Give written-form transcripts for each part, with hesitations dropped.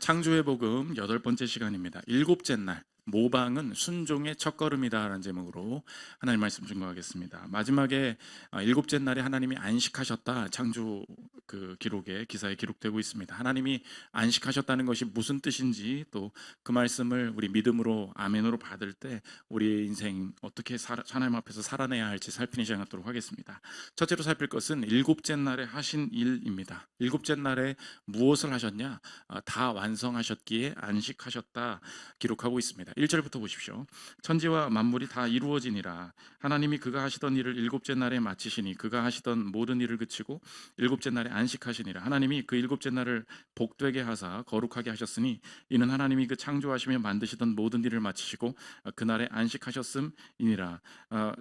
창조의 복음 8번째 시간입니다. 일곱째 날, 모방은 순종의 첫걸음이다라는 제목으로 하나님 말씀 증거하겠습니다. 마지막에 일곱째 날에 하나님이 안식하셨다, 창조 기록에 기사에 기록되고 있습니다. 하나님이 안식하셨다는 것이 무슨 뜻인지, 또 그 말씀을 우리 믿음으로 아멘으로 받을 때 우리의 인생 어떻게 하나님 앞에서 살아내야 할지 살피는 시간 갖도록 하겠습니다. 첫째로 살필 것은 일곱째 날에 하신 일입니다. 일곱째 날에 무엇을 하셨냐? 다 완성하셨기에 안식하셨다 기록하고 있습니다. 1절부터 보십시오. 천지와 만물이 다 이루어지니라. 하나님이 그가 하시던 일을 일곱째 날에 마치시니 그가 하시던 모든 일을 그치고 일곱째 날에 안식하시니라. 하나님이 그 일곱째 날을 복되게 하사 거룩하게 하셨으니 이는 하나님이 그 창조하시며 만드시던 모든 일을 마치시고 그날에 안식하셨음이니라.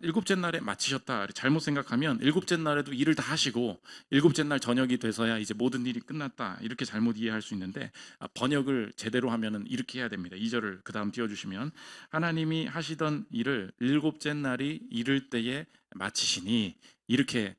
일곱째 날에 마치셨다. 잘못 생각하면 일곱째 날에도 일을 다 하시고 일곱째 날 저녁이 돼서야 이제 모든 일이 끝났다, 이렇게 잘못 이해할 수 있는데, 번역을 제대로 하면은 이렇게 해야 됩니다. 2절을 그 다음 띄워주시면, 하나님이 하시던 일을 일곱째 날이 이를 때에 마치시니, 이렇게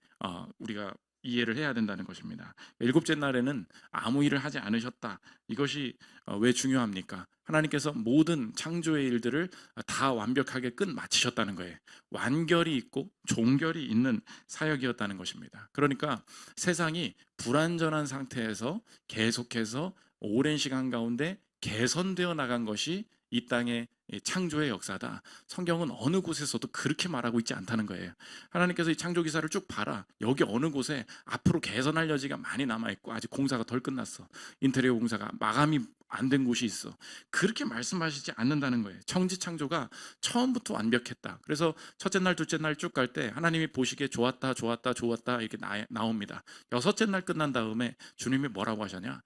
우리가 이해를 해야 된다는 것입니다. 일곱째 날에는 아무 일을 하지 않으셨다. 이것이 왜 중요합니까? 하나님께서 모든 창조의 일들을 다 완벽하게 끝 마치셨다는 거예요. 완결이 있고 종결이 있는 사역이었다는 것입니다. 그러니까 세상이 불완전한 상태에서 계속해서 오랜 시간 가운데 개선되어 나간 것이 이 땅의 창조의 역사다. 성경은 어느 곳에서도 그렇게 말하고 있지 않다는 거예요. 하나님께서 이 창조 기사를 쭉 봐라. 여기 어느 곳에 앞으로 개선할 여지가 많이 남아있고 아직 공사가 덜 끝났어. 인테리어 공사가 마감이 안 된 곳이 있어. 그렇게 말씀하시지 않는다는 거예요. 천지 창조가 처음부터 완벽했다. 그래서 첫째 날, 둘째 날 쭉 갈 때 하나님이 보시기에 좋았다, 좋았다, 좋았다 이렇게 나옵니다. 여섯째 날 끝난 다음에 주님이 뭐라고 하시냐?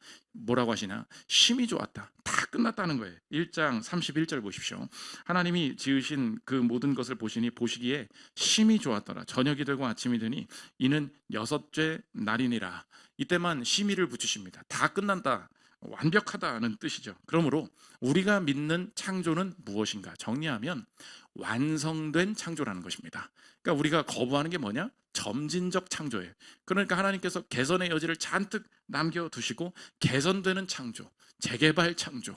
심히 좋았다. 다 끝났다는 거예요. 1장 31절 보십시오. 하나님이 지으신 그 모든 것을 보시기에 심히 좋았더라. 저녁이 되고 아침이 되니 이는 여섯째 날이니라. 이때만 심히를 붙이십니다. 다 끝난다, 완벽하다는 뜻이죠. 그러므로 우리가 믿는 창조는 무엇인가? 정리하면 완성된 창조라는 것입니다. 그러니까 우리가 거부하는 게 뭐냐? 점진적 창조예요. 그러니까 하나님께서 개선의 여지를 잔뜩 남겨두시고 개선되는 창조, 재개발 창조,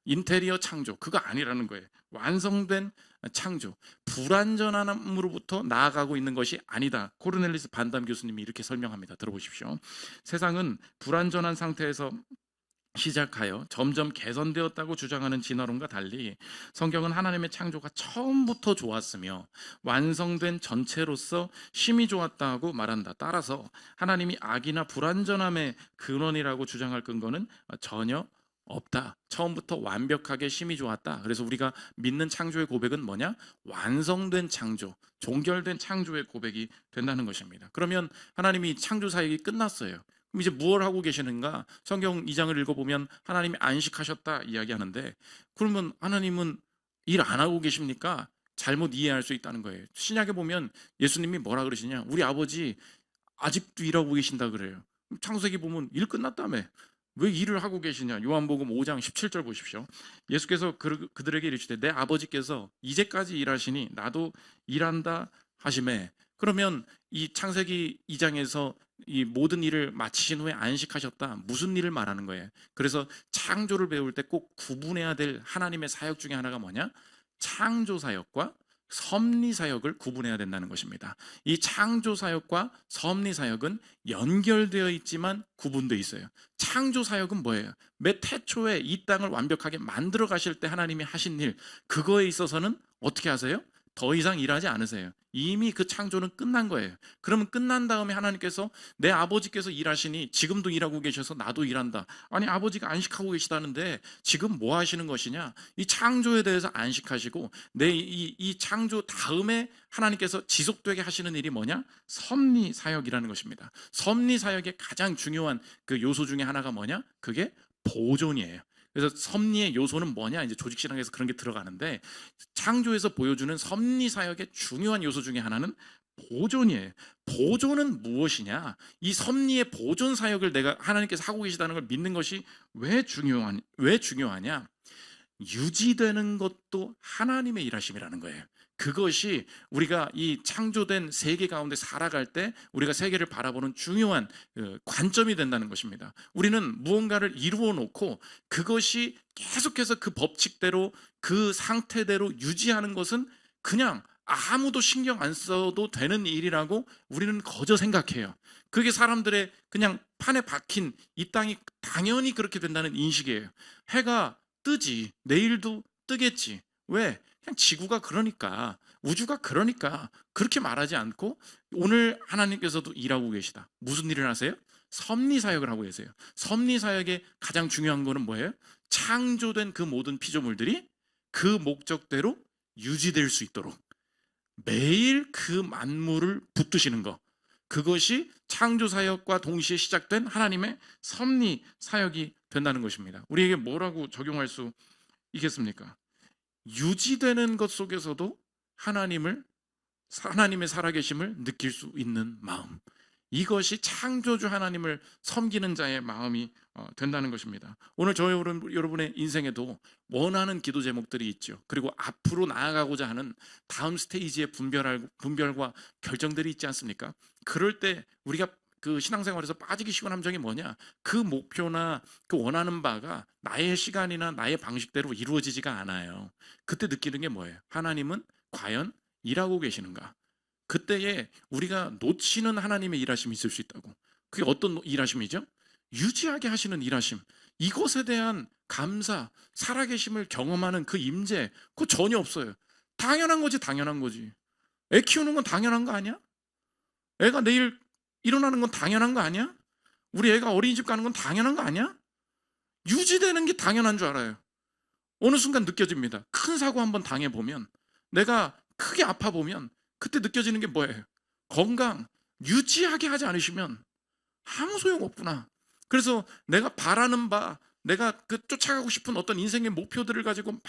인테리어 창조, 그거 아니라는 거예요. 완성된 창조, 불완전함으로부터 나아가고 있는 것이 아니다. 코르넬리스 반담 교수님이 이렇게 설명합니다. 들어보십시오. 세상은 불완전한 상태에서 시작하여 점점 개선되었다고 주장하는 진화론과 달리 성경은 하나님의 창조가 처음부터 좋았으며 완성된 전체로서 심히 좋았다고 말한다. 따라서 하나님이 악이나 불완전함의 근원이라고 주장할 근거는 전혀 없다. 처음부터 완벽하게 심히 좋았다. 그래서 우리가 믿는 창조의 고백은 뭐냐? 완성된 창조, 종결된 창조의 고백이 된다는 것입니다. 그러면 하나님이 창조 사역이 끝났어요. 그럼 이제 무엇을 하고 계시는가? 성경 2장을 읽어보면 하나님이 안식하셨다 이야기하는데, 그러면 하나님은 일 안 하고 계십니까? 잘못 이해할 수 있다는 거예요. 신약에 보면 예수님이 뭐라 그러시냐? 우리 아버지 아직도 일하고 계신다 그래요. 창세기 보면 일 끝났다며 왜 일을 하고 계시냐? 요한복음 5장 17절 보십시오. 예수께서 그들에게 이르시되 내 아버지께서 이제까지 일하시니 나도 일한다 하시매. 그러면 이 창세기 2장에서 이 모든 일을 마치신 후에 안식하셨다, 무슨 일을 말하는 거예요? 그래서 창조를 배울 때 꼭 구분해야 될 하나님의 사역 중에 하나가 뭐냐? 창조 사역과 섭리 사역을 구분해야 된다는 것입니다. 이 창조 사역과 섭리 사역은 연결되어 있지만 구분되어 있어요. 창조 사역은 뭐예요? 맨 태초에 이 땅을 완벽하게 만들어 가실 때 하나님이 하신 일, 그거에 있어서는 어떻게 하세요? 더 이상 일하지 않으세요. 이미 그 창조는 끝난 거예요. 그러면 끝난 다음에 하나님께서 내 아버지께서 일하시니 지금도 일하고 계셔서 나도 일한다. 아니, 아버지가 안식하고 계시다는데 지금 뭐 하시는 것이냐? 이 창조에 대해서 안식하시고 이 창조 다음에 하나님께서 지속되게 하시는 일이 뭐냐? 섭리 사역이라는 것입니다. 섭리 사역의 가장 중요한 그 요소 중에 하나가 뭐냐? 그게 보존이에요. 그래서 섭리의 요소는 뭐냐? 이제 조직신학에서 그런 게 들어가는데, 창조에서 보여주는 섭리 사역의 중요한 요소 중에 하나는 보존이에요. 보존은 무엇이냐? 이 섭리의 보존 사역을 내가 하나님께서 하고 계시다는 걸 믿는 것이 왜 중요하냐? 유지되는 것도 하나님의 일하심이라는 거예요. 그것이 우리가 이 창조된 세계 가운데 살아갈 때 우리가 세계를 바라보는 중요한 관점이 된다는 것입니다. 우리는 무언가를 이루어 놓고 그것이 계속해서 그 법칙대로 그 상태대로 유지하는 것은 그냥 아무도 신경 안 써도 되는 일이라고 우리는 거저 생각해요. 그게 사람들의 그냥 판에 박힌 이 땅이 당연히 그렇게 된다는 인식이에요. 해가 뜨지, 내일도 뜨겠지. 왜? 그냥 지구가 그러니까, 우주가 그러니까 그렇게 말하지 않고 오늘 하나님께서도 일하고 계시다. 무슨 일을 하세요? 섭리사역을 하고 계세요. 섭리사역의 가장 중요한 거는 뭐예요? 창조된 그 모든 피조물들이 그 목적대로 유지될 수 있도록 매일 그 만물을 붙드시는 것, 그것이 창조사역과 동시에 시작된 하나님의 섭리사역이 된다는 것입니다. 우리에게 뭐라고 적용할 수 있겠습니까? 유지되는 것 속에서도 하나님의 살아계심을 느낄 수 있는 마음, 이것이 창조주 하나님을 섬기는 자의 마음이 된다는 것입니다. 오늘 여러분의 인생에도 원하는 기도 제목들이 있죠. 그리고 앞으로 나아가고자 하는 다음 스테이지의 분별과 결정들이 있지 않습니까? 그럴 때 우리가 그 신앙생활에서 빠지기 쉬운 함정이 뭐냐? 그 목표나 그 원하는 바가 나의 시간이나 나의 방식대로 이루어지지가 않아요. 그때 느끼는 게 뭐예요? 하나님은 과연 일하고 계시는가? 그때에 우리가 놓치는 하나님의 일하심이 있을 수 있다고. 그게 어떤 일하심이죠? 유지하게 하시는 일하심. 이것에 대한 감사, 살아계심을 경험하는 그 임재, 그거 전혀 없어요. 당연한 거지, 당연한 거지. 애 키우는 건 당연한 거 아니야? 애가 내일 일어나는 건 당연한 거 아니야? 우리 애가 어린이집 가는 건 당연한 거 아니야? 유지되는 게 당연한 줄 알아요. 어느 순간 느껴집니다. 큰 사고 한번 당해보면, 내가 크게 아파보면 그때 느껴지는 게 뭐예요? 건강 유지하게 하지 않으시면 아무 소용없구나. 그래서 내가 바라는 바, 내가 그 쫓아가고 싶은 어떤 인생의 목표들을 가지고 막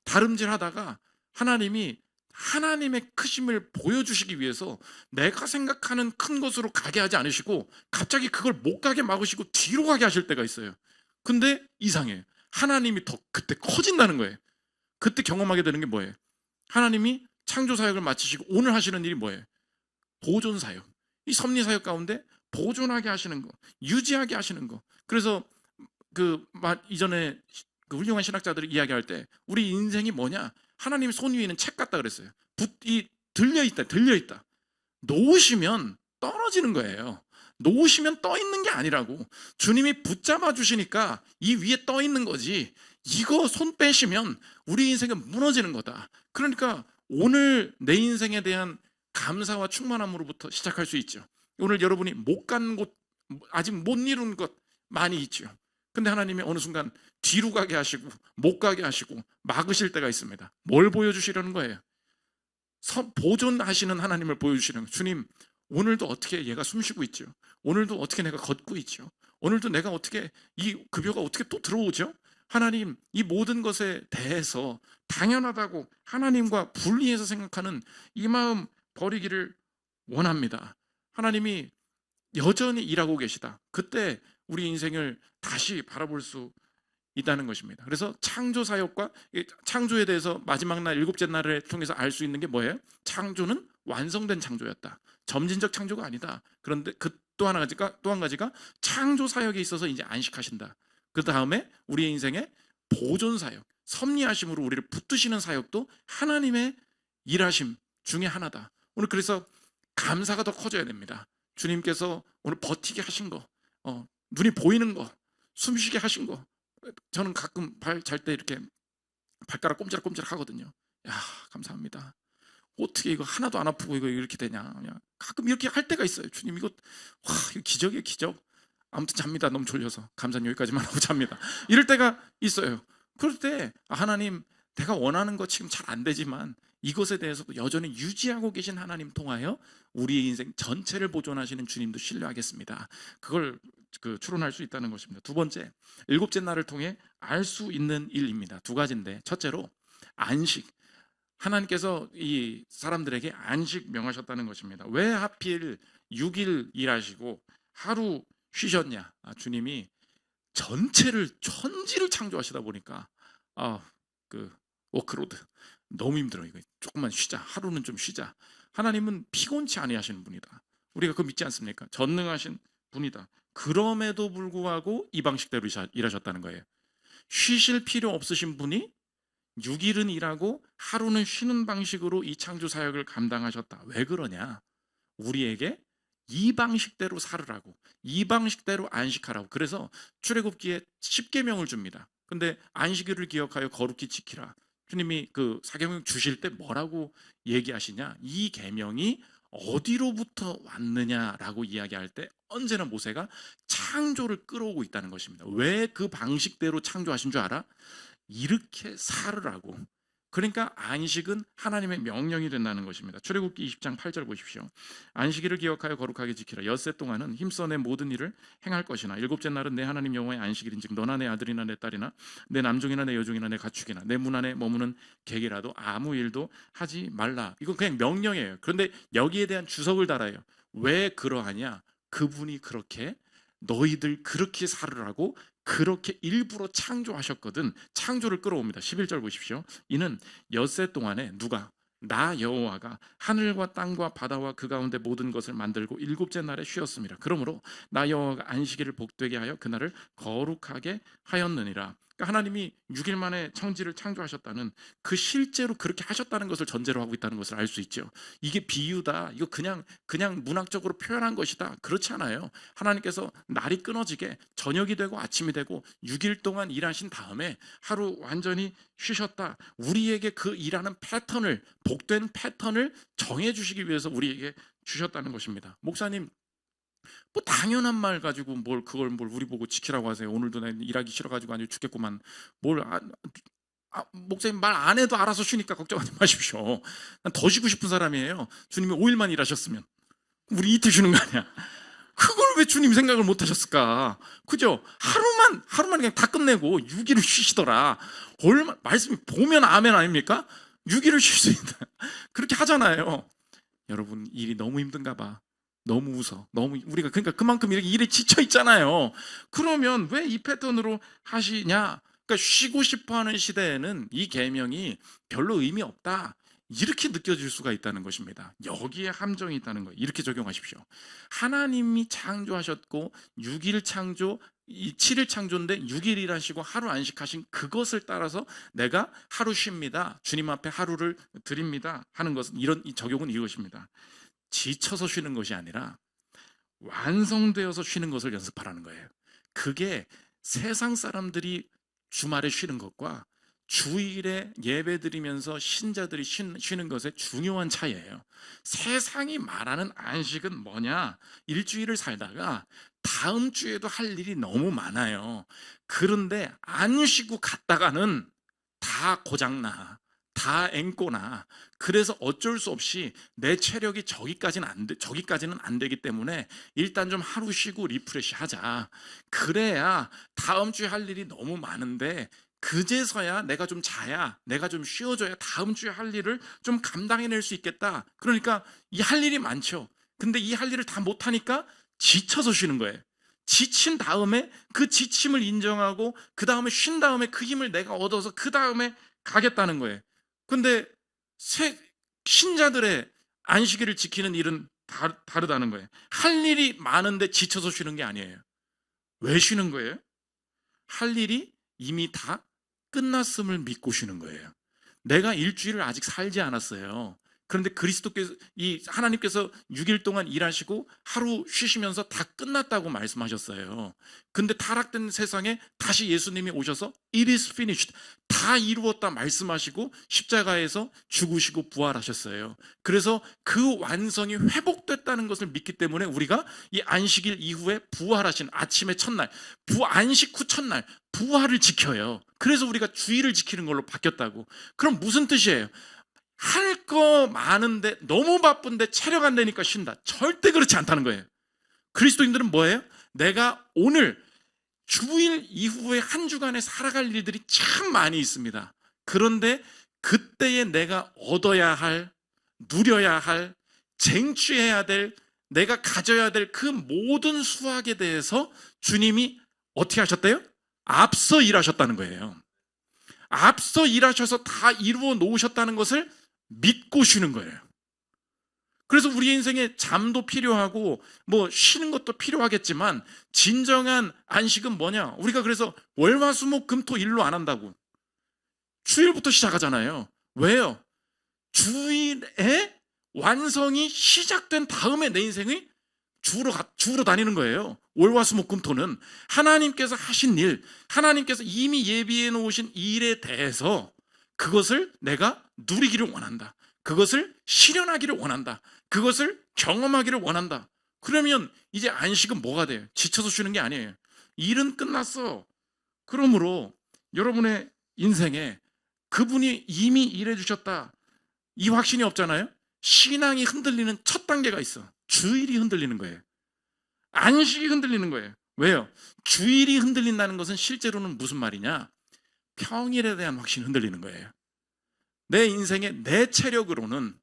다름질하다가 하나님이 하나님의 크심을 보여주시기 위해서 내가 생각하는 큰 것으로 가게 하지 않으시고 갑자기 그걸 못 가게 막으시고 뒤로 가게 하실 때가 있어요. 근데 이상해요. 하나님이 더 그때 커진다는 거예요. 그때 경험하게 되는 게 뭐예요? 하나님이 창조사역을 마치시고 오늘 하시는 일이 뭐예요? 보존사역. 이 섭리사역 가운데 보존하게 하시는 거, 유지하게 하시는 거. 그래서 이전에 그 훌륭한 신학자들이 이야기할 때 우리 인생이 뭐냐? 하나님 손 위에 있는 책 같다 그랬어요. 들려있다. 놓으시면 떨어지는 거예요. 놓으시면 떠 있는 게 아니라고. 주님이 붙잡아 주시니까 이 위에 떠 있는 거지. 이거 손 빼시면 우리 인생은 무너지는 거다. 그러니까 오늘 내 인생에 대한 감사와 충만함으로부터 시작할 수 있죠. 오늘 여러분이 못 간 곳, 아직 못 이룬 것 많이 있죠. 근데 하나님이 어느 순간 뒤로 가게 하시고 못 가게 하시고 막으실 때가 있습니다. 뭘 보여주시려는 거예요? 보존하시는 하나님을 보여주시는 거예요. 주님, 오늘도 어떻게 얘가 숨쉬고 있죠? 오늘도 어떻게 내가 걷고 있죠? 오늘도 내가 어떻게 이 급여가 어떻게 또 들어오죠? 하나님, 이 모든 것에 대해서 당연하다고 하나님과 분리해서 생각하는 이 마음 버리기를 원합니다. 하나님이 여전히 일하고 계시다. 그때 우리 인생을 다시 바라볼 수 있다는 것입니다. 그래서 창조사역과 창조에 대해서 마지막 날 일곱째 날을 통해서 알 수 있는 게 뭐예요? 창조는 완성된 창조였다. 점진적 창조가 아니다. 그런데 또 한 가지가 창조사역에 있어서 이제 안식하신다. 그 다음에 우리의 인생의 보존사역, 섭리하심으로 우리를 붙드시는 사역도 하나님의 일하심 중에 하나다. 오늘 그래서 감사가 더 커져야 됩니다. 주님께서 오늘 버티게 하신 거, 눈이 보이는 거, 숨쉬게 하신 거. 저는 가끔 잘 때 이렇게 발가락 꼼지락꼼지락 하거든요. 야, 감사합니다. 어떻게 이거 하나도 안 아프고 이거 이렇게 되냐. 그냥 가끔 이렇게 할 때가 있어요. 주님, 이거 기적이에요, 기적. 아무튼 잡니다. 너무 졸려서. 감사는 여기까지만 하고 잡니다. 이럴 때가 있어요. 그럴 때 하나님, 내가 원하는 거 지금 잘 안 되지만 이것에 대해서도 여전히 유지하고 계신 하나님 통하여 우리의 인생 전체를 보존하시는 주님도 신뢰하겠습니다. 그걸 추론할 수 있다는 것입니다. 두 번째, 일곱째 날을 통해 알 수 있는 일입니다. 두 가지인데, 첫째로 안식. 하나님께서 이 사람들에게 안식 명하셨다는 것입니다. 왜 하필 6일 일하시고 하루 쉬셨냐? 주님이 전체를, 천지를 창조하시다 보니까 워크로드, 너무 힘들어. 이거 조금만 쉬자. 하루는 좀 쉬자. 하나님은 피곤치 아니하시는 분이다. 우리가 그거 믿지 않습니까? 전능하신 분이다. 그럼에도 불구하고 이 방식대로 일하셨다는 거예요. 쉬실 필요 없으신 분이 6일은 일하고 하루는 쉬는 방식으로 이 창조 사역을 감당하셨다. 왜 그러냐? 우리에게 이 방식대로 살으라고, 이 방식대로 안식하라고. 그래서 출애굽기에 10계명을 줍니다. 근데 안식일을 기억하여 거룩히 지키라. 주님이 그 사계명 주실 때 뭐라고 얘기하시냐? 이 계명이 어디로부터 왔느냐라고 이야기할 때 언제나 모세가 창조를 끌어오고 있다는 것입니다. 왜 그 방식대로 창조하신 줄 알아? 이렇게 살으라고. 그러니까 안식은 하나님의 명령이 된다는 것입니다. 출애굽기 20장 8절 보십시오. 안식일을 기억하여 거룩하게 지키라. 엿새 동안은 힘써 내 모든 일을 행할 것이나 일곱째 날은 내 하나님 여호와의 안식일인즉 너나 내 아들이나 내 딸이나 내 남종이나 내 여종이나 내 가축이나 내 문 안에 머무는 객이라도 아무 일도 하지 말라. 이거 그냥 명령이에요. 그런데 여기에 대한 주석을 달아요. 왜 그러하냐? 그분이 그렇게 너희들 그렇게 살으라고 그렇게 일부러 창조하셨거든. 창조를 끌어옵니다. 11절 보십시오. 이는 엿새 동안에 누가? 나 여호와가 하늘과 땅과 바다와 그 가운데 모든 것을 만들고 일곱째 날에 쉬었습니다. 그러므로 나 여호와가 안식일을 복되게 하여 그날을 거룩하게 하였느니라. 그러니까 하나님이 6일 만에 천지를 창조하셨다는 그 실제로 그렇게 하셨다는 것을 전제로 하고 있다는 것을 알 수 있죠. 이게 비유다. 이거 그냥 문학적으로 표현한 것이다. 그렇지 않아요. 하나님께서 날이 끊어지게 저녁이 되고 아침이 되고 6일 동안 일하신 다음에 하루 완전히 쉬셨다. 우리에게 그 일하는 패턴을, 복된 패턴을 정해 주시기 위해서 우리에게 주셨다는 것입니다. 목사님, 뭐 당연한 말 가지고 뭘 그걸 뭘 우리 보고 지키라고 하세요. 오늘도 난 일하기 싫어가지고 아주 죽겠구만. 뭘 목사님 말 안 해도 알아서 쉬니까 걱정하지 마십시오. 난 더 쉬고 싶은 사람이에요. 주님이 5일만 일하셨으면 우리 이틀 쉬는 거 아니야. 그걸 왜 주님 생각을 못 하셨을까? 그죠? 하루만 그냥 다 끝내고 6일을 쉬시더라. 말씀이 보면 아멘 아닙니까? 6일을 쉴 수 있다. 그렇게 하잖아요. 여러분 일이 너무 힘든가 봐. 너무 웃어. 너무 우리가 그러니까 그만큼 이렇게 일에 지쳐 있잖아요. 그러면 왜 이 패턴으로 하시냐? 그러니까 쉬고 싶어하는 시대에는 이 계명이 별로 의미 없다. 이렇게 느껴질 수가 있다는 것입니다. 여기에 함정이 있다는 거예요. 이렇게 적용하십시오. 하나님이 창조하셨고 6일 창조, 7일 창조인데 6일 일하시고 하루 안식하신 그것을 따라서 내가 하루 쉽니다. 주님 앞에 하루를 드립니다. 하는 것은 이런 이 적용은 이것입니다. 지쳐서 쉬는 것이 아니라 완성되어서 쉬는 것을 연습하라는 거예요. 그게 세상 사람들이 주말에 쉬는 것과 주일에 예배드리면서 신자들이 쉬는 것의 중요한 차이예요. 세상이 말하는 안식은 뭐냐? 일주일을 살다가 다음 주에도 할 일이 너무 많아요. 그런데 안 쉬고 갔다가는 다 고장나. 다 앵꼬나. 그래서 어쩔 수 없이 내 체력이 저기까지는 안 되기 때문에 일단 좀 하루 쉬고 리프레시 하자. 그래야 다음 주에 할 일이 너무 많은데 그제서야 내가 좀 자야, 내가 좀 쉬어줘야 다음 주에 할 일을 좀 감당해낼 수 있겠다. 그러니까 이 할 일이 많죠. 근데 이 할 일을 다 못하니까 지쳐서 쉬는 거예요. 지친 다음에 그 지침을 인정하고 그 다음에 쉰 다음에 그 힘을 내가 얻어서 그 다음에 가겠다는 거예요. 근데 신자들의 안식일을 지키는 일은 다르다는 거예요. 할 일이 많은데 지쳐서 쉬는 게 아니에요. 왜 쉬는 거예요? 할 일이 이미 다 끝났음을 믿고 쉬는 거예요. 내가 일주일을 아직 살지 않았어요. 그런데 그리스도께서 하나님께서 6일 동안 일하시고 하루 쉬시면서 다 끝났다고 말씀하셨어요. 근데 타락된 세상에 다시 예수님이 오셔서 It is finished, 다 이루었다 말씀하시고 십자가에서 죽으시고 부활하셨어요. 그래서 그 완성이 회복됐다는 것을 믿기 때문에 우리가 이 안식일 이후에 부활하신 아침의 첫날, 안식 후 첫날 부활을 지켜요. 그래서 우리가 주일을 지키는 걸로 바뀌었다고. 그럼 무슨 뜻이에요? 할 거 많은데 너무 바쁜데 체력 안 되니까 쉰다. 절대 그렇지 않다는 거예요. 그리스도인들은 뭐예요? 내가 오늘 주일 이후에 한 주간에 살아갈 일들이 참 많이 있습니다. 그런데 그때에 내가 얻어야 할, 누려야 할, 쟁취해야 될, 내가 가져야 될 그 모든 수확에 대해서 주님이 어떻게 하셨대요? 앞서 일하셨다는 거예요. 앞서 일하셔서 다 이루어 놓으셨다는 것을 믿고 쉬는 거예요. 그래서 우리 인생에 잠도 필요하고 뭐 쉬는 것도 필요하겠지만 진정한 안식은 뭐냐? 우리가 그래서 월화수목금토 일로 안 한다고. 주일부터 시작하잖아요. 왜요? 주일에 완성이 시작된 다음에 내 인생이 주로 다니는 거예요. 월화수목금토는 하나님께서 하신 일, 하나님께서 이미 예비해 놓으신 일에 대해서 그것을 내가 누리기를 원한다. 그것을 실현하기를 원한다. 그것을 경험하기를 원한다. 그러면 이제 안식은 뭐가 돼요? 지쳐서 쉬는 게 아니에요. 일은 끝났어. 그러므로 여러분의 인생에 그분이 이미 일해 주셨다, 이 확신이 없잖아요. 신앙이 흔들리는 첫 단계가 있어. 주일이 흔들리는 거예요. 안식이 흔들리는 거예요. 왜요? 주일이 흔들린다는 것은 실제로는 무슨 말이냐? 평일에 대한 확신이 흔들리는 거예요. 내 인생의 내 체력으로는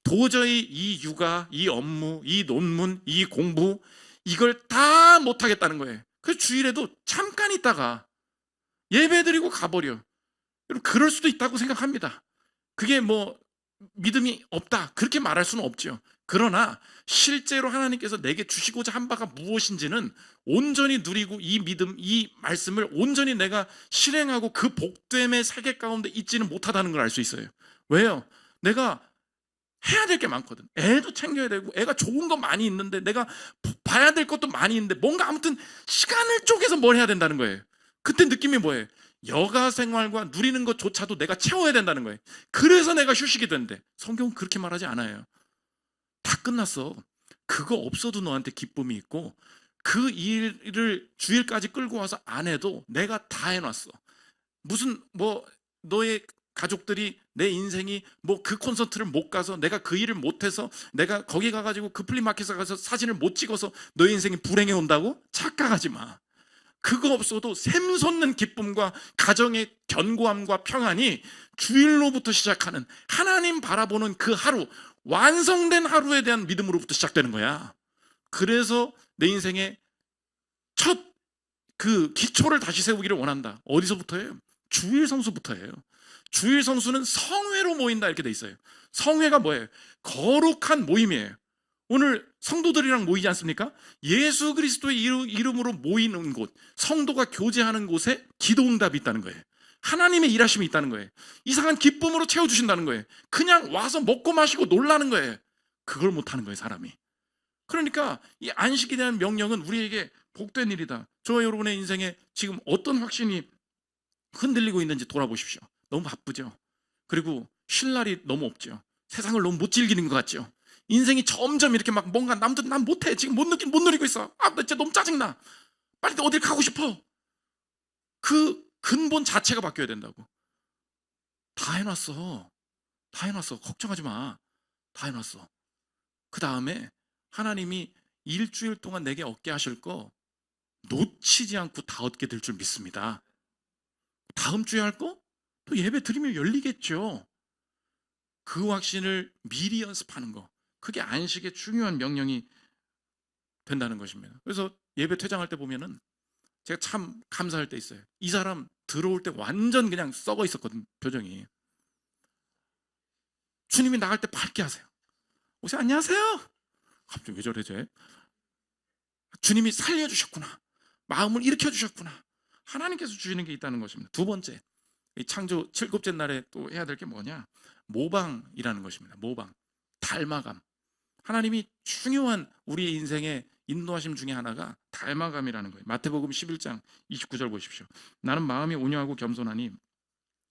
도저히 이 육아, 이 업무, 이 논문, 이 공부 이걸 다 못하겠다는 거예요. 그래서 주일에도 잠깐 있다가 예배드리고 가버려. 여러분, 그럴 수도 있다고 생각합니다. 그게 뭐 믿음이 없다 그렇게 말할 수는 없죠. 그러나 실제로 하나님께서 내게 주시고자 한 바가 무엇인지는 온전히 누리고 이 믿음, 이 말씀을 온전히 내가 실행하고 그 복됨의 세계 가운데 있지는 못하다는 걸 알 수 있어요. 왜요? 내가 해야 될 게 많거든. 애도 챙겨야 되고 애가 좋은 거 많이 있는데 내가 봐야 될 것도 많이 있는데 뭔가 아무튼 시간을 쪼개서 뭘 해야 된다는 거예요. 그때 느낌이 뭐예요? 여가 생활과 누리는 것조차도 내가 채워야 된다는 거예요. 그래서 내가 휴식이 된대. 성경은 그렇게 말하지 않아요. 다 끝났어. 그거 없어도 너한테 기쁨이 있고 그 일을 주일까지 끌고 와서 안 해도 내가 다 해놨어. 무슨 뭐 너의 가족들이 내 인생이 뭐 그 콘서트를 못 가서 내가 그 일을 못해서 내가 거기 가가지고 그 플리마켓에 가서 사진을 못 찍어서 너의 인생이 불행해 온다고? 착각하지 마. 그거 없어도 샘솟는 기쁨과 가정의 견고함과 평안이 주일로부터 시작하는 하나님 바라보는 그 하루, 완성된 하루에 대한 믿음으로부터 시작되는 거야. 그래서 내 인생의 첫 그 기초를 다시 세우기를 원한다. 어디서부터예요? 주일 성수부터예요. 주일 성수는 성회로 모인다 이렇게 돼 있어요. 성회가 뭐예요? 거룩한 모임이에요. 오늘 성도들이랑 모이지 않습니까? 예수 그리스도의 이름으로 모이는 곳, 성도가 교제하는 곳에 기도응답이 있다는 거예요. 하나님의 일하심이 있다는 거예요. 이상한 기쁨으로 채워주신다는 거예요. 그냥 와서 먹고 마시고 놀라는 거예요. 그걸 못하는 거예요, 사람이. 그러니까 이 안식에 대한 명령은 우리에게 복된 일이다. 저와 여러분의 인생에 지금 어떤 확신이 흔들리고 있는지 돌아보십시오. 너무 바쁘죠. 그리고 쉴 날이 너무 없죠. 세상을 너무 못 즐기는 것 같죠. 인생이 점점 이렇게 막 뭔가 남들 난 못해, 지금 못 누리고 있어. 나 진짜 너무 짜증나. 빨리 어딜 가고 싶어. 그 근본 자체가 바뀌어야 된다고. 다 해놨어. 다 해놨어. 걱정하지 마. 다 해놨어. 그 다음에 하나님이 일주일 동안 내게 얻게 하실 거 놓치지 않고 다 얻게 될 줄 믿습니다. 다음 주에 할 거? 또 예배 드리면 열리겠죠. 그 확신을 미리 연습하는 거, 그게 안식의 중요한 명령이 된다는 것입니다. 그래서 예배 퇴장할 때 보면은 제가 참 감사할 때 있어요. 이 사람 들어올 때 완전 그냥 썩어 있었거든, 표정이. 주님이 나갈 때 밝게 하세요. 오세요, 안녕하세요. 갑자기 왜 저래 쟤? 주님이 살려주셨구나. 마음을 일으켜주셨구나. 하나님께서 주시는 게 있다는 것입니다. 두 번째, 이 창조 7곱째 날에 또 해야 될 게 뭐냐? 모방이라는 것입니다. 모방, 닮아감. 하나님이 중요한 우리의 인생의 인도하심 중에 하나가 닮아감이라는 거예요. 마태복음 11장 29절 보십시오. 나는 마음이 온유하고 겸손하니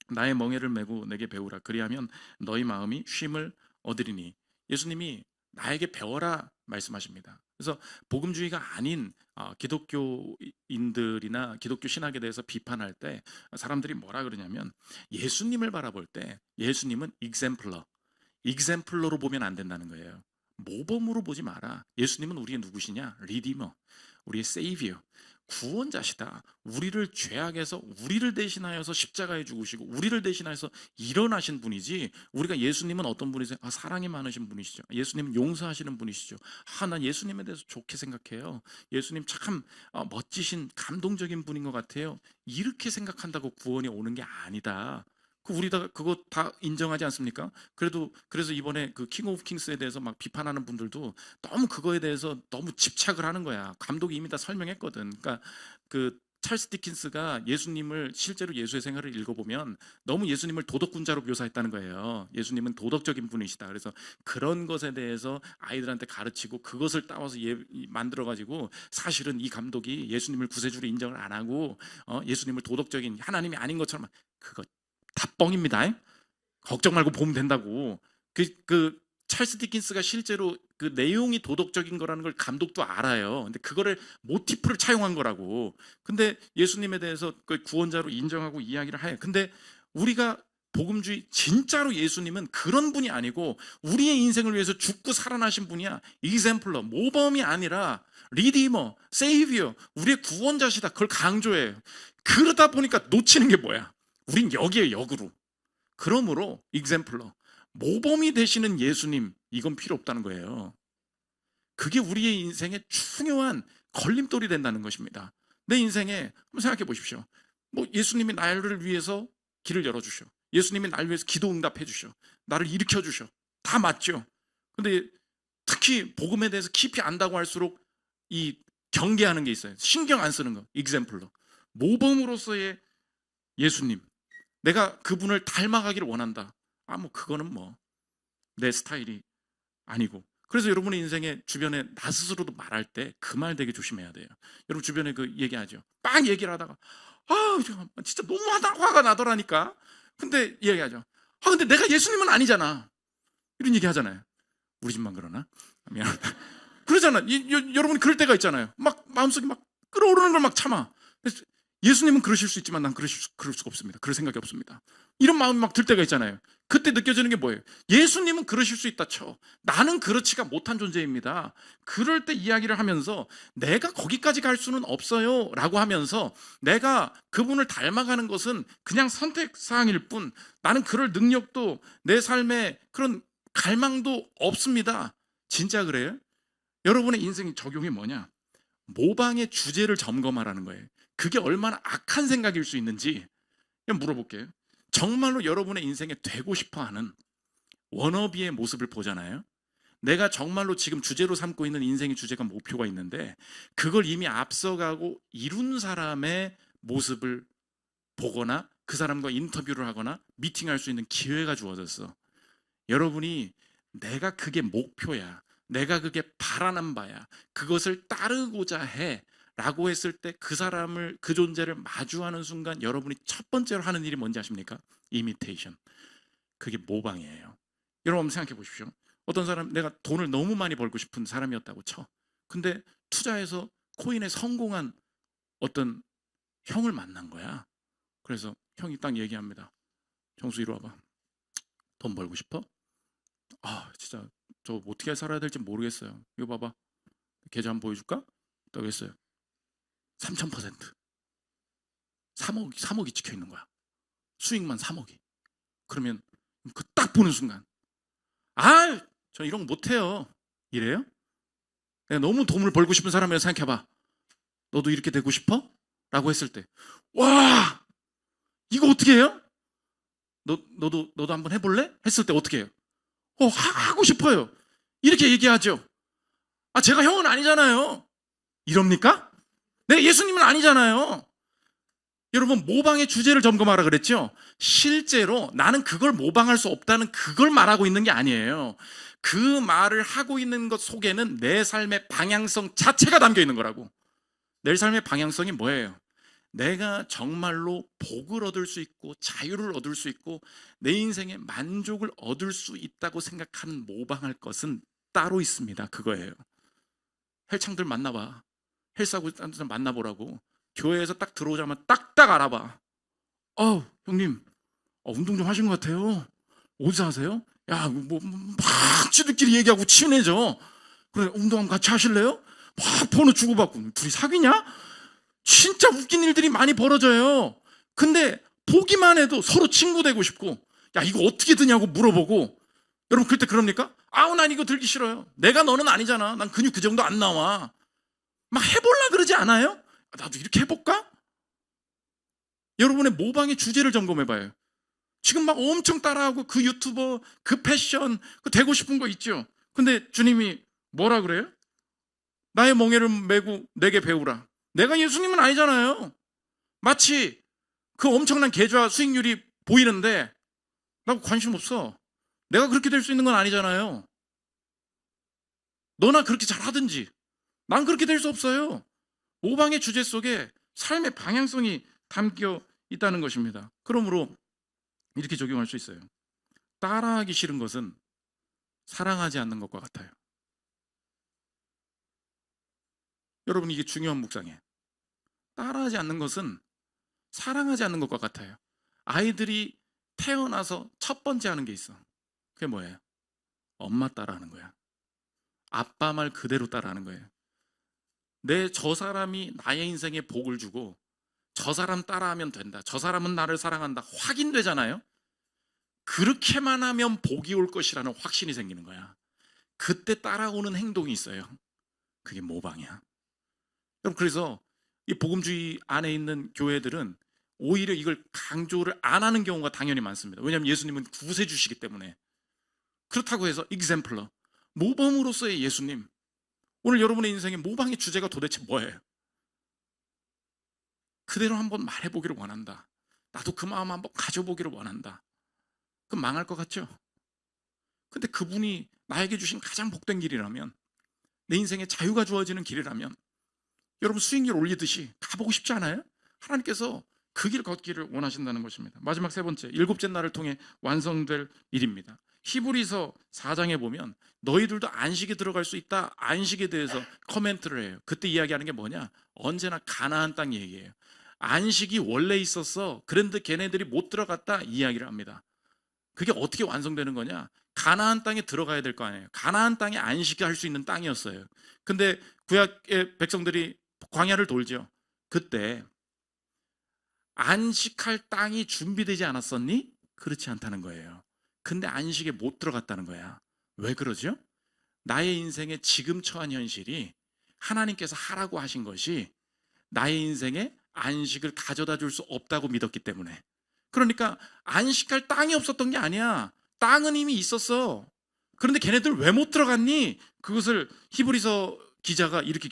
나의 멍에를 메고 내게 배우라. 그리하면 너희 마음이 쉼을 얻으리니. 예수님이 나에게 배워라 말씀하십니다. 그래서 복음주의가 아닌 기독교인들이나 기독교 신학에 대해서 비판할 때 사람들이 뭐라 그러냐면, 예수님을 바라볼 때 예수님은 익sem플러로 보면 안 된다는 거예요. 모범으로 보지 마라. 예수님은 우리의 누구시냐? 리디머, 우리의 세이비어, 구원자시다. 우리를 죄악에서 우리를 대신하여서 십자가에 죽으시고 우리를 대신하여서 일어나신 분이지, 우리가 예수님은 어떤 분이세요? 사랑이 많으신 분이시죠. 예수님은 용서하시는 분이시죠. 난 예수님에 대해서 좋게 생각해요. 예수님 참 멋지신 감동적인 분인 것 같아요. 이렇게 생각한다고 구원이 오는 게 아니다. 우리 다 그거 다 인정하지 않습니까? 그래서 이번에 그 킹 오브 킹스에 대해서 막 비판하는 분들도 너무 그거에 대해서 너무 집착을 하는 거야. 감독이 이미 다 설명했거든. 그러니까 그 찰스 디킨스가 예수님을, 실제로 예수의 생활을 읽어보면 너무 예수님을 도덕군자로 묘사했다는 거예요. 예수님은 도덕적인 분이시다. 그래서 그런 것에 대해서 아이들한테 가르치고 그것을 따와서 만들어가지고, 사실은 이 감독이 예수님을 구세주로 인정을 안 하고 예수님을 도덕적인 하나님이 아닌 것처럼, 그거 다 뻥입니다. 걱정 말고 보면 된다고. 그 찰스 디킨스가 실제로 그 내용이 도덕적인 거라는 걸 감독도 알아요. 근데 그거를 모티프를 차용한 거라고. 근데 예수님에 대해서 그 구원자로 인정하고 이야기를 해요. 근데 우리가 복음주의, 진짜로 예수님은 그런 분이 아니고 우리의 인생을 위해서 죽고 살아나신 분이야. 이그젬플러, 모범이 아니라 리디머, 세이비어, 우리의 구원자시다. 그걸 강조해요. 그러다 보니까 놓치는 게 뭐야? 우린 여기에 역으로. 그러므로 exampler, 모범이 되시는 예수님, 이건 필요 없다는 거예요. 그게 우리의 인생의 중요한 걸림돌이 된다는 것입니다. 내 인생에 한번 생각해 보십시오. 예수님이 나를 위해서 길을 열어주셔. 예수님이 나를 위해서 기도 응답해 주셔. 나를 일으켜 주셔. 다 맞죠. 근데 특히 복음에 대해서 깊이 안다고 할수록 이 경계하는 게 있어요. 신경 안 쓰는 거. exampler, 모범으로서의 예수님, 내가 그분을 닮아가기를 원한다. 그거는 내 스타일이 아니고. 그래서 여러분의 인생에 주변에 나 스스로도 말할 때 그 말 되게 조심해야 돼요. 여러분 주변에 그 얘기하죠. 막 얘기를 하다가 진짜 너무 화가 나더라니까. 근데 얘기하죠. 근데 내가 예수님은 아니잖아. 이런 얘기 하잖아요. 우리 집만 그러나? 미안하다. 그러잖아. 여러분이 그럴 때가 있잖아요. 막 마음속에 막 끓어오르는 걸 막 참아. 예수님은 그러실 수 있지만 난 그럴 수가 없습니다. 그럴 생각이 없습니다. 이런 마음이 막 들 때가 있잖아요. 그때 느껴지는 게 뭐예요? 예수님은 그러실 수 있다 쳐. 나는 그렇지가 못한 존재입니다. 그럴 때 이야기를 하면서 내가 거기까지 갈 수는 없어요 라고 하면서, 내가 그분을 닮아가는 것은 그냥 선택사항일 뿐, 나는 그럴 능력도 내 삶에 그런 갈망도 없습니다. 진짜 그래요? 여러분의 인생의 적용이 뭐냐? 모방의 주제를 점검하라는 거예요. 그게 얼마나 악한 생각일 수 있는지 물어볼게요. 정말로 여러분의 인생에 되고 싶어하는 워너비의 모습을 보잖아요. 내가 정말로 지금 주제로 삼고 있는 인생의 주제가 목표가 있는데, 그걸 이미 앞서가고 이룬 사람의 모습을 보거나 그 사람과 인터뷰를 하거나 미팅할 수 있는 기회가 주어졌어. 여러분이 내가 그게 목표야, 내가 그게 바라는 바야, 그것을 따르고자 해 라고 했을 때 그 사람을, 그 존재를 마주하는 순간 여러분이 첫 번째로 하는 일이 뭔지 아십니까? 이미테이션. 그게 모방이에요. 여러분 한번 생각해 보십시오. 어떤 사람, 내가 돈을 너무 많이 벌고 싶은 사람이었다고 쳐. 근데 투자해서 코인에 성공한 어떤 형을 만난 거야. 그래서 형이 딱 얘기합니다. 정수 이리 와봐. 돈 벌고 싶어? 진짜 저 어떻게 살아야 될지 모르겠어요. 이거 봐봐. 계좌 한번 보여줄까? 딱 했어요. 3000%. 3억이 찍혀 있는 거야. 수익만 3억이. 그러면 그 딱 보는 순간, 저 이런 거 못해요. 이래요? 내가 너무 돈을 벌고 싶은 사람이라 생각해봐. 너도 이렇게 되고 싶어? 라고 했을 때, 와, 이거 어떻게 해요? 너도 한번 해볼래? 했을 때 어떻게 해요? 하고 싶어요. 이렇게 얘기하죠. 제가 형은 아니잖아요. 이럽니까? 네, 예수님은 아니잖아요. 여러분, 모방의 주제를 점검하라 그랬죠? 실제로 나는 그걸 모방할 수 없다는 그걸 말하고 있는 게 아니에요. 그 말을 하고 있는 것 속에는 내 삶의 방향성 자체가 담겨 있는 거라고. 내 삶의 방향성이 뭐예요? 내가 정말로 복을 얻을 수 있고 자유를 얻을 수 있고 내 인생에 만족을 얻을 수 있다고 생각하는 모방할 것은 따로 있습니다. 그거예요. 헬창들 만나봐. 헬스하고 있는 사람 만나보라고. 교회에서 딱 들어오자마자 딱딱 알아봐. 형님, 운동 좀 하신 것 같아요. 어디서 하세요? 막 지들끼리 얘기하고 친해져. 그래, 운동 같이 하실래요? 막 번호 주고받고. 둘이 사귀냐? 진짜 웃긴 일들이 많이 벌어져요. 근데 보기만 해도 서로 친구 되고 싶고, 야 이거 어떻게 드냐고 물어보고. 여러분 그때 그럽니까? 아우 난 이거 들기 싫어요. 내가 너는 아니잖아. 난 근육 그 정도 안 나와. 막 해볼라 그러지 않아요? 나도 이렇게 해볼까? 여러분의 모방의 주제를 점검해봐요. 지금 막 엄청 따라하고 그 유튜버, 그 패션, 그 되고 싶은 거 있죠. 근데 주님이 뭐라 그래요? 나의 멍에를 메고 내게 배우라. 내가 예수님은 아니잖아요. 마치 그 엄청난 계좌 수익률이 보이는데 나 관심 없어. 내가 그렇게 될 수 있는 건 아니잖아요. 너나 그렇게 잘하든지 난 그렇게 될 수 없어요. 모방의 주제 속에 삶의 방향성이 담겨 있다는 것입니다. 그러므로 이렇게 적용할 수 있어요. 따라하기 싫은 것은 사랑하지 않는 것과 같아요. 여러분 이게 중요한 묵상이에요. 따라하지 않는 것은 사랑하지 않는 것과 같아요. 아이들이 태어나서 첫 번째 하는 게 있어. 그게 뭐예요? 엄마 따라하는 거야. 아빠 말 그대로 따라하는 거예요. 저 사람이 나의 인생에 복을 주고 저 사람 따라하면 된다. 저 사람은 나를 사랑한다. 확인되잖아요. 그렇게만 하면 복이 올 것이라는 확신이 생기는 거야. 그때 따라오는 행동이 있어요. 그게 모방이야. 여러분 그래서 이 복음주의 안에 있는 교회들은 오히려 이걸 강조를 안 하는 경우가 당연히 많습니다. 왜냐하면 예수님은 구세주시기 때문에. 그렇다고 해서 exemplar, 모범으로서의 예수님. 오늘 여러분의 인생의 모방의 주제가 도대체 뭐예요? 그대로 한번 말해보기를 원한다. 나도 그 마음 한번 가져보기를 원한다. 그럼 망할 것 같죠? 근데 그분이 나에게 주신 가장 복된 길이라면, 내 인생에 자유가 주어지는 길이라면, 여러분 수익률 올리듯이 가보고 싶지 않아요? 하나님께서 그 길 걷기를 원하신다는 것입니다. 마지막 세 번째, 일곱째 날을 통해 완성될 일입니다. 히브리서 4장에 보면 너희들도 안식에 들어갈 수 있다. 안식에 대해서 코멘트를 해요. 그때 이야기하는 게 뭐냐? 언제나 가나안 땅 얘기예요. 안식이 원래 있었어. 그런데 걔네들이 못 들어갔다 이야기를 합니다. 그게 어떻게 완성되는 거냐? 가나안 땅에 들어가야 될 거 아니에요. 가나안 땅에 안식할 수 있는 땅이었어요. 근데 구약의 백성들이 광야를 돌죠. 그때 안식할 땅이 준비되지 않았었니? 그렇지 않다는 거예요. 근데 안식에 못 들어갔다는 거야. 왜 그러죠? 나의 인생에 지금 처한 현실이 하나님께서 하라고 하신 것이 나의 인생에 안식을 가져다 줄 수 없다고 믿었기 때문에. 그러니까 안식할 땅이 없었던 게 아니야. 땅은 이미 있었어. 그런데 걔네들 왜 못 들어갔니? 그것을 히브리서 기자가 이렇게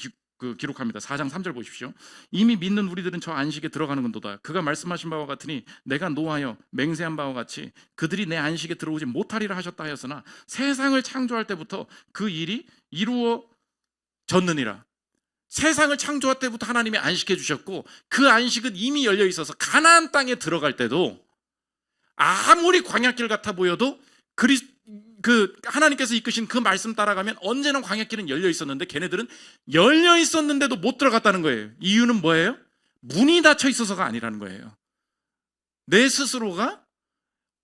기록합니다. 4장 3절 보십시오. 이미 믿는 우리들은 저 안식에 들어가는 건도다. 그가 말씀하신 바와 같으니 내가 노하여 맹세한 바와 같이 그들이 내 안식에 들어오지 못하리라 하셨다 하였으나 세상을 창조할 때부터 그 일이 이루어졌느니라. 세상을 창조할 때부터 하나님이 안식해 주셨고 그 안식은 이미 열려 있어서 가나안 땅에 들어갈 때도 아무리 광야길 같아 보여도 하나님께서 이끄신 그 말씀 따라가면 언제나 광야길은 열려 있었는데 걔네들은 열려 있었는데도 못 들어갔다는 거예요. 이유는 뭐예요? 문이 닫혀 있어서가 아니라는 거예요. 내 스스로가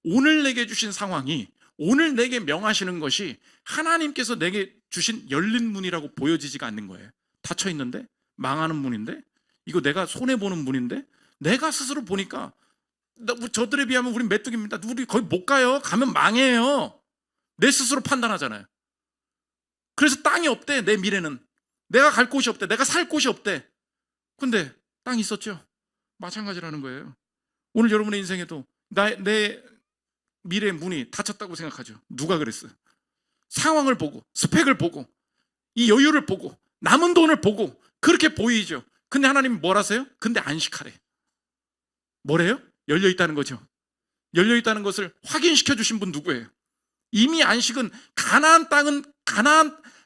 오늘 내게 주신 상황이, 오늘 내게 명하시는 것이 하나님께서 내게 주신 열린 문이라고 보여지지가 않는 거예요. 닫혀 있는데, 망하는 문인데, 이거 내가 손해보는 문인데, 내가 스스로 보니까 저들에 비하면 우린 메뚜기입니다. 우리 거의 못 가요. 가면 망해요. 내 스스로 판단하잖아요. 그래서 땅이 없대. 내 미래는 내가 갈 곳이 없대. 내가 살 곳이 없대. 근데 땅이 있었죠. 마찬가지라는 거예요. 오늘 여러분의 인생에도 내 미래의 문이 닫혔다고 생각하죠. 누가 그랬어요? 상황을 보고, 스펙을 보고, 이 여유를 보고, 남은 돈을 보고 그렇게 보이죠. 근데 하나님이 뭘 하세요? 근데 안식하래. 뭐래요? 열려 있다는 거죠. 열려 있다는 것을 확인시켜 주신 분 누구예요? 이미 안식은 가나안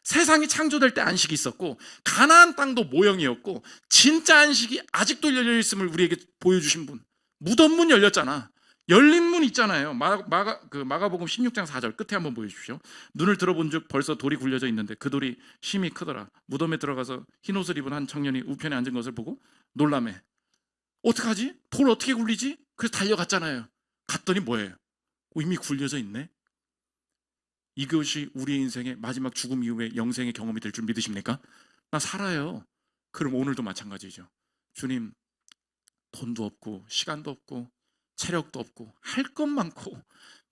세상이 창조될 때 안식이 있었고 가나안 땅도 모형이었고 진짜 안식이 아직도 열려 있음을 우리에게 보여주신 분. 무덤 문 열렸잖아. 열린 문 있잖아요. 마가복음 16장 4절 끝에 한번 보여주십시오. 눈을 들어본 즉 벌써 돌이 굴려져 있는데 그 돌이 심히 크더라. 무덤에 들어가서 흰옷을 입은 한 청년이 우편에 앉은 것을 보고 놀라매. 어떡하지? 돌 어떻게 굴리지? 그래서 달려갔잖아요. 갔더니 뭐예요? 이미 굴려져 있네. 이것이 우리의 인생의 마지막 죽음 이후의 영생의 경험이 될 줄 믿으십니까? 나 살아요. 그럼 오늘도 마찬가지죠. 주님, 돈도 없고 시간도 없고 체력도 없고 할 것 많고,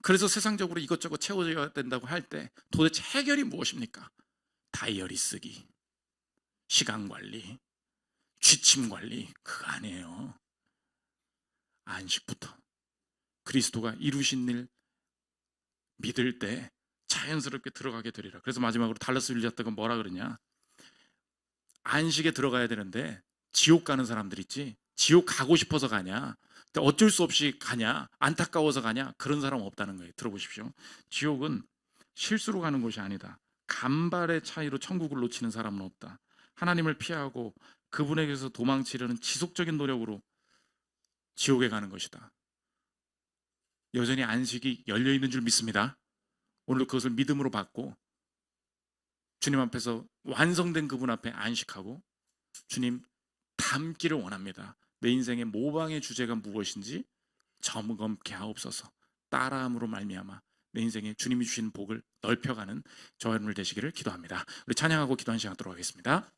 그래서 세상적으로 이것저것 채워져야 된다고 할 때 도대체 해결이 무엇입니까? 다이어리 쓰기, 시간 관리, 취침 관리, 그거 아니에요. 안식부터. 그리스도가 이루신 일 믿을 때 자연스럽게 들어가게 되리라. 그래서 마지막으로 달라스 윌리엄스가 뭐라 그러냐, 안식에 들어가야 되는데 지옥 가는 사람들 있지, 지옥 가고 싶어서 가냐, 근데 어쩔 수 없이 가냐, 안타까워서 가냐, 그런 사람 없다는 거예요. 들어보십시오. 지옥은 실수로 가는 곳이 아니다. 간발의 차이로 천국을 놓치는 사람은 없다. 하나님을 피하고 그분에게서 도망치려는 지속적인 노력으로 지옥에 가는 것이다. 여전히 안식이 열려 있는 줄 믿습니다. 오늘 그것을 믿음으로 받고 주님 앞에서 완성된 그분 앞에 안식하고, 주님 닮기를 원합니다. 내 인생의 모방의 주제가 무엇인지 점검케 하옵소서. 따라함으로 말미암아 내 인생에 주님이 주신 복을 넓혀가는 저와 여러분 되시기를 기도합니다. 우리 찬양하고 기도하는 시간 갖도록 하겠습니다.